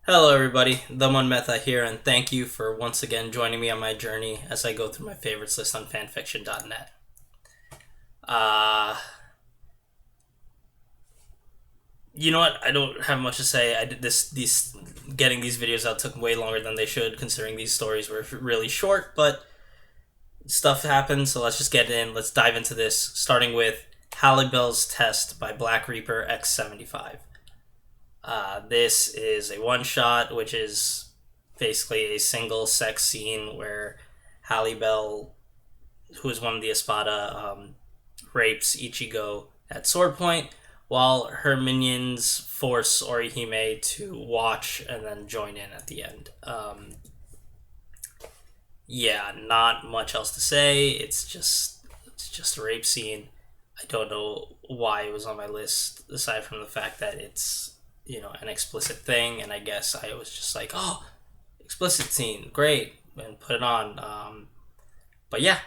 Hello, everybody. Dhaman Mehta here, and thank you for once again joining me on my journey as I go through my favorites list on fanfiction.net. Uh, you know what? I don't have much to say. I did these getting these videos out took way longer than they should, considering these stories were really short. But stuff happened, so let's just get in. Let's dive into this, starting with Halibel's Test by Black Reaper X75. This is a one shot, which is basically a single sex scene where Halibel, who is one of the Espada, rapes Ichigo at sword point, while her minions force Orihime to watch and then join in at the end. Yeah, not much else to say. It's just a rape scene. I don't know why it was on my list, aside from the fact that it's an explicit thing, and I guess I was just like, oh, explicit scene, great, and put it on. But yeah,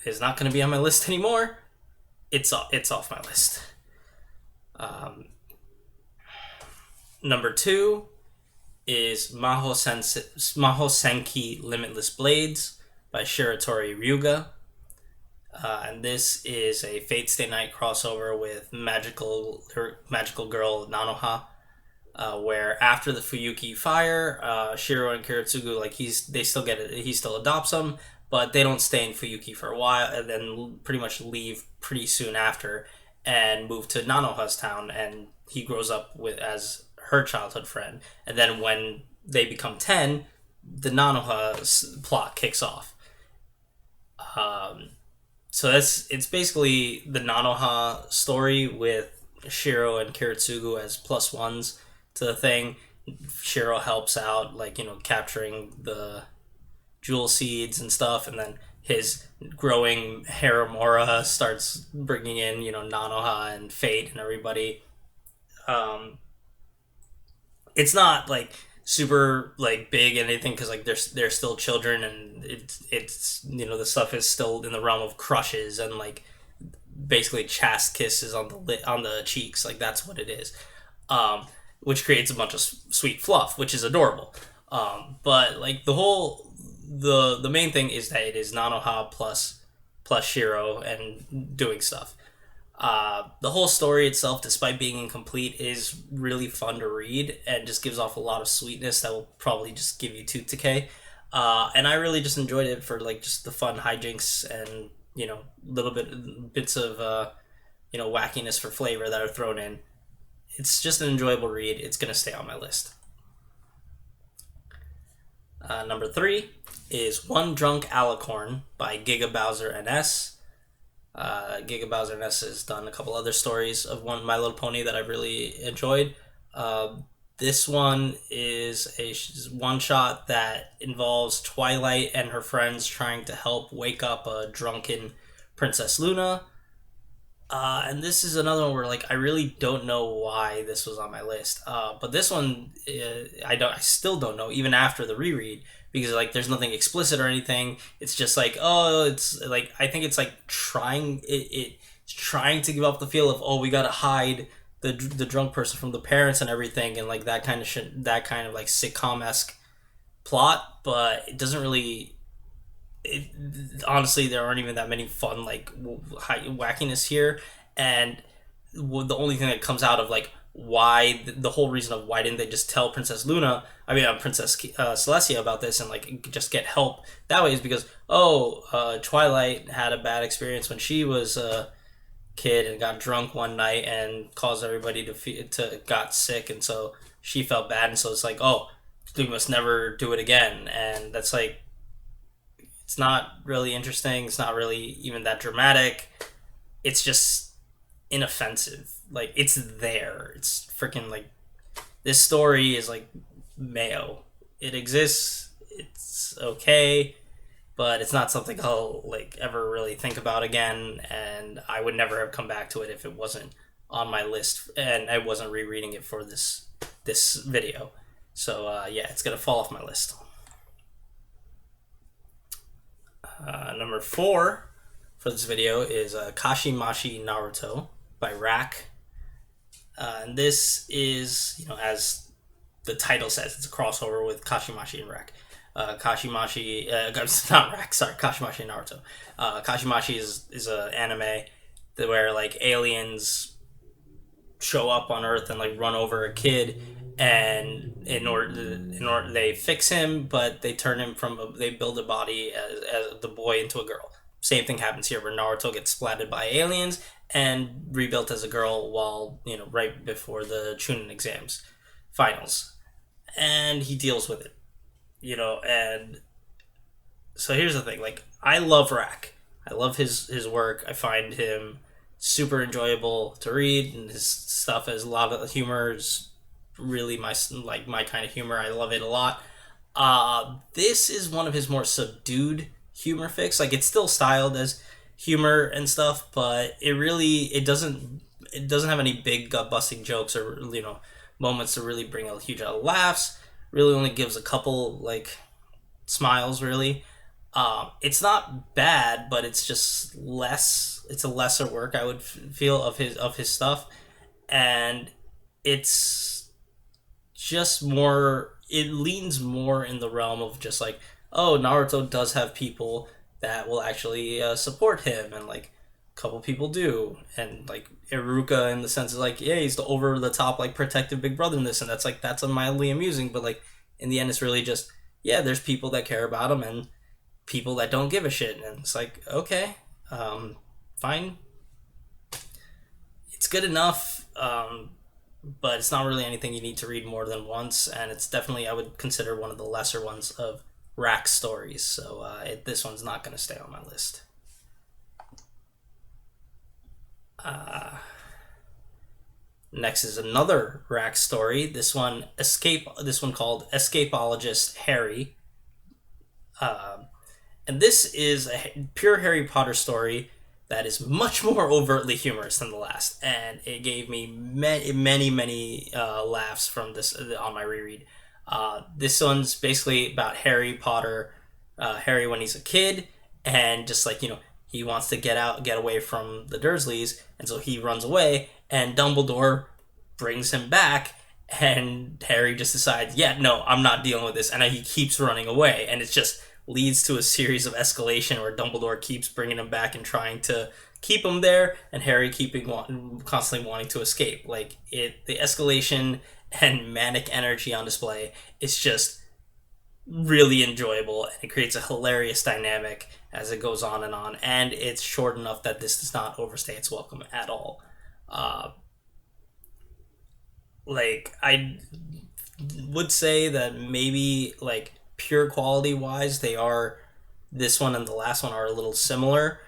it's not going to be on my list anymore. It's off my list. Um, Number two is Mahou Senki Limitless Blades by Shiratori Ryuga. And this is a Fate Stay Night crossover with magical girl Nanoha, where after the Fuyuki fire, Shiro and Kiritsugu they still get it. He still adopts them, but they don't stay in Fuyuki for a while, and then pretty much leave pretty soon after and move to Nanoha's town, and he grows up with as her childhood friend. And then when they become 10, the Nanoha plot kicks off. So it's basically the Nanoha story with Shiro and Kiritsugu as plus ones to the thing. Shiro helps out, capturing the jewel seeds and stuff, and then his growing Harribel starts bringing in, Nanoha and Fate and everybody. It's not super big and anything, because they're still children, and it's the stuff is still in the realm of crushes and basically chaste kisses on the cheeks. That's what it is. Which creates a bunch of sweet fluff, which is adorable. But the main thing is that it is Nanoha plus Shiro and doing stuff. The whole story itself, despite being incomplete, is really fun to read and just gives off a lot of sweetness that will probably just give you Decay. And I really just enjoyed it for just the fun hijinks and little bits of wackiness for flavor that are thrown in. It's just an enjoyable read. It's gonna stay on my list. Number three is One Drunk Alicorn by Giga Bowser NS. Giga Bowser NS has done a couple other stories of My Little Pony that I've really enjoyed. This one is a one shot that involves Twilight and her friends trying to help wake up a drunken Princess Luna. And this is another one where I really don't know why this was on my list. But this one, I still don't know even after the reread, because there's nothing explicit or anything. It's just it's I think it's it's trying to give up the feel of, oh, we gotta hide the drunk person from the parents and everything, and that kind of shit, that kind of sitcom-esque plot. But it doesn't really. Honestly, there aren't even that many fun wackiness here, and the only thing that comes out of why the whole reason of why didn't they just tell Princess Celestia about this and just get help that way is because Twilight had a bad experience when she was a kid and got drunk one night and caused everybody to got sick, and so she felt bad, and so it's we must never do it again. And that's it's not really interesting. It's not really even that dramatic. It's just inoffensive. It's there. It's freaking this story is Mayo. It exists. It's okay, but it's not something I'll ever really think about again. And I would never have come back to it if it wasn't on my list and I wasn't rereading it for this video. So yeah, it's gonna fall off my list. Number four for this video is Kashimashi Naruto by Rack. And this is, as the title says, it's a crossover with Kashimashi and Rek. Kashimashi, not Rek, sorry, Kashimashi and Naruto. Kashimashi is an anime where like aliens show up on Earth and like run over a kid, and in order they fix him, but they turn him they build a body as the boy into a girl. Same thing happens here where Naruto gets splatted by aliens and rebuilt as a girl while, right before the Chunin exams, finals. And he deals with it, and so here's the thing, like, I love Rak. I love his work. I find him super enjoyable to read, and his stuff has a lot of humor. Is really my kind of humor. I love it a lot. This is one of his more subdued humor fics. Like, it's still styled as humor and stuff, but it doesn't have any big gut busting jokes or moments to really bring a huge amount of laughs. Really only gives a couple like smiles, really. It's not bad, but it's just less. It's a lesser work, I would feel, of his stuff, and it's just more. It leans more in the realm of just like, oh, Naruto does have people that will actually support him, and like a couple people do, and like Iruka in the sense of like, yeah, he's the over the top like protective big brother in this, and that's mildly amusing, but like in the end it's really just, yeah, there's people that care about him and people that don't give a shit, and it's like, okay, fine, it's good enough, but it's not really anything you need to read more than once, and it's definitely, I would consider, one of the lesser ones of Rack's stories, so this one's not going to stay on my list. Next is another Rack story. This one called Escapologist Harry. And this is a pure Harry Potter story that is much more overtly humorous than the last, and it gave me many laughs from this on my reread. This one's basically about Harry Potter, Harry when he's a kid, and just like, he wants to get away from the Dursleys, and so he runs away, and Dumbledore brings him back, and Harry just decides, yeah, no, I'm not dealing with this, and he keeps running away, and it just leads to a series of escalation where Dumbledore keeps bringing him back and trying to keep him there, and Harry constantly wanting to escape. Like, the escalation and manic energy on display is just really enjoyable, and it creates a hilarious dynamic as it goes on, and it's short enough that this does not overstay its welcome at all. Like, I would say that maybe, like, pure quality wise, this one and the last one are a little similar,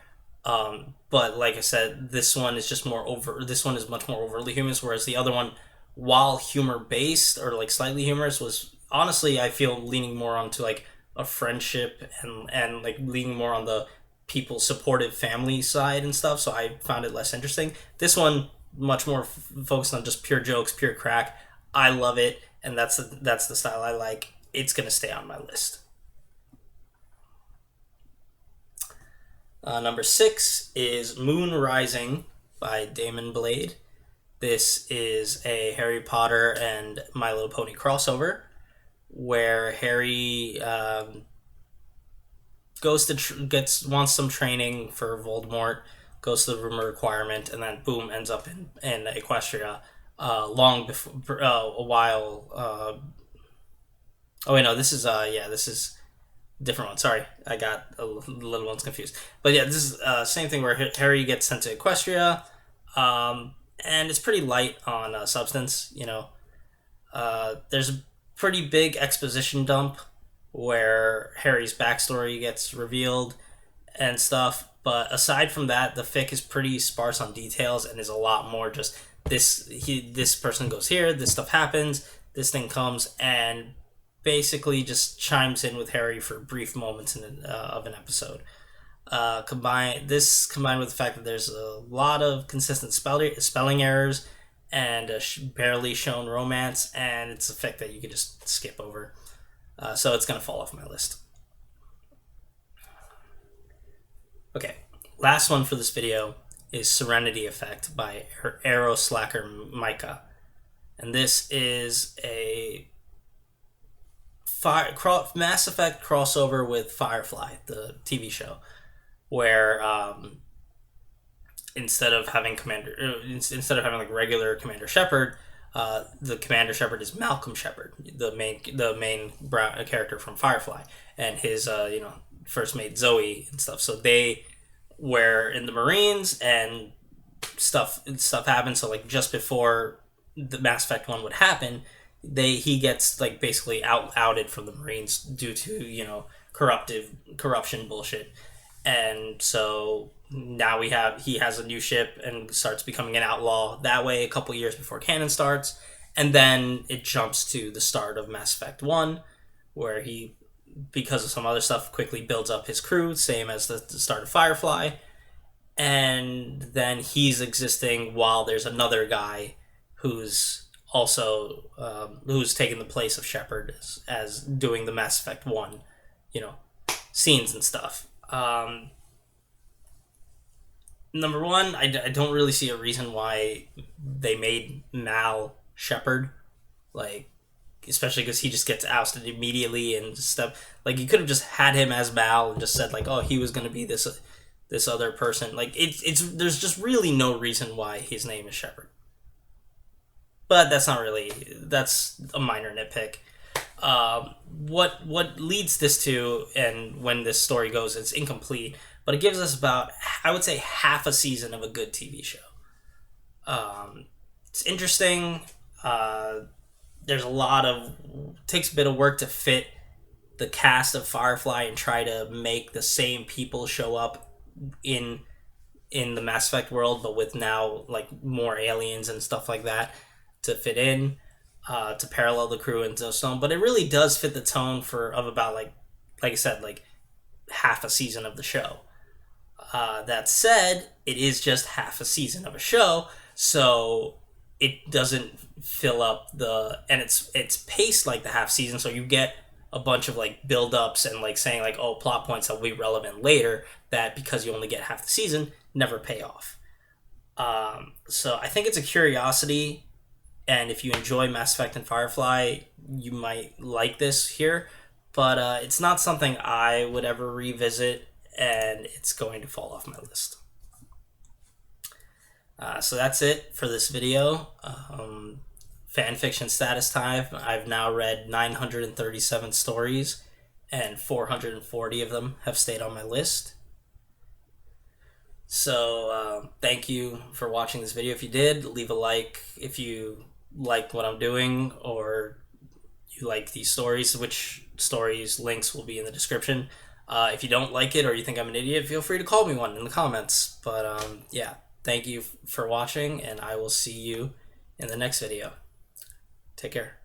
but like I said, this one is much more overtly humorous, whereas the other one, while humor based or like slightly humorous, was honestly, I feel, leaning more onto like a friendship and like leaning more on the people supportive family side and stuff, so I found it less interesting. This one much more focused on just pure jokes, pure crack. I love it, and that's the style I like. It's gonna stay on my list. Number 6 is Moon Rising by Damon Blade. This is a Harry Potter and My Little Pony crossover where Harry wants some training for Voldemort, goes to the room of requirement, and then boom, ends up in Equestria. Long before a while. Oh wait, no, this is this is a different one. Sorry, I got the little ones confused. But yeah, this is same thing where Harry gets sent to Equestria, and it's pretty light on substance. There's a pretty big exposition dump where Harry's backstory gets revealed and stuff. But aside from that, the fic is pretty sparse on details and is a lot more just this person goes here, this stuff happens, this thing comes, and basically just chimes in with Harry for brief moments of an episode. Combined with the fact that there's a lot of consistent spelling errors and a barely shown romance, and it's a fic that you could just skip over. So it's going to fall off my list. Okay, last one for this video is Serenity Effect by Arrow Slacker Micah. And this is a Mass Effect crossover with Firefly, the TV show, where instead of having like regular Commander Shepard, the Commander Shepard is Malcolm Shepard, the main brown character from Firefly, and his first mate Zoe and stuff. So they were in the Marines, and stuff happened. So like just before the Mass Effect 1 would happen, he gets like basically outed from the Marines due to corruption bullshit. And so now he has a new ship and starts becoming an outlaw that way a couple years before canon starts. And then it jumps to the start of Mass Effect 1, where he, because of some other stuff, quickly builds up his crew, same as the start of Firefly. And then he's existing while there's another guy who's also who's taking the place of Shepard as doing the Mass Effect 1, scenes and stuff. Number one, I don't really see a reason why they made Mal Shepard, like, especially because he just gets ousted immediately and stuff. Like, you could have just had him as Mal and just said like, oh, he was going to be this other person. Like, there's just really no reason why his name is Shepard. But that's a minor nitpick. What leads this to, and when this story goes, it's incomplete, but it gives us about, I would say, half a season of a good TV show. It's interesting. There's takes a bit of work to fit the cast of Firefly and try to make the same people show up in the Mass Effect world, but with now like more aliens and stuff like that to fit in, to parallel the crew and so. But it really does fit the tone of about like I said, like half a season of the show. That said, it is just half a season of a show, so it doesn't fill up and it's paced like the half season, so you get a bunch of like build-ups and like saying like, oh, plot points that will be relevant later that, because you only get half the season, never pay off. So I think it's a curiosity, and if you enjoy Mass Effect and Firefly, you might like this here, but it's not something I would ever revisit, and it's going to fall off my list. So that's it for this video. Fanfiction status time. I've now read 937 stories, and 440 of them have stayed on my list. So thank you for watching this video. If you did, leave a like if you liked what I'm doing, or you like these stories. Which stories links will be in the description. If you don't like it, or you think I'm an idiot, feel free to call me one in the comments. But yeah, thank you for watching, and I will see you in the next video. Take care.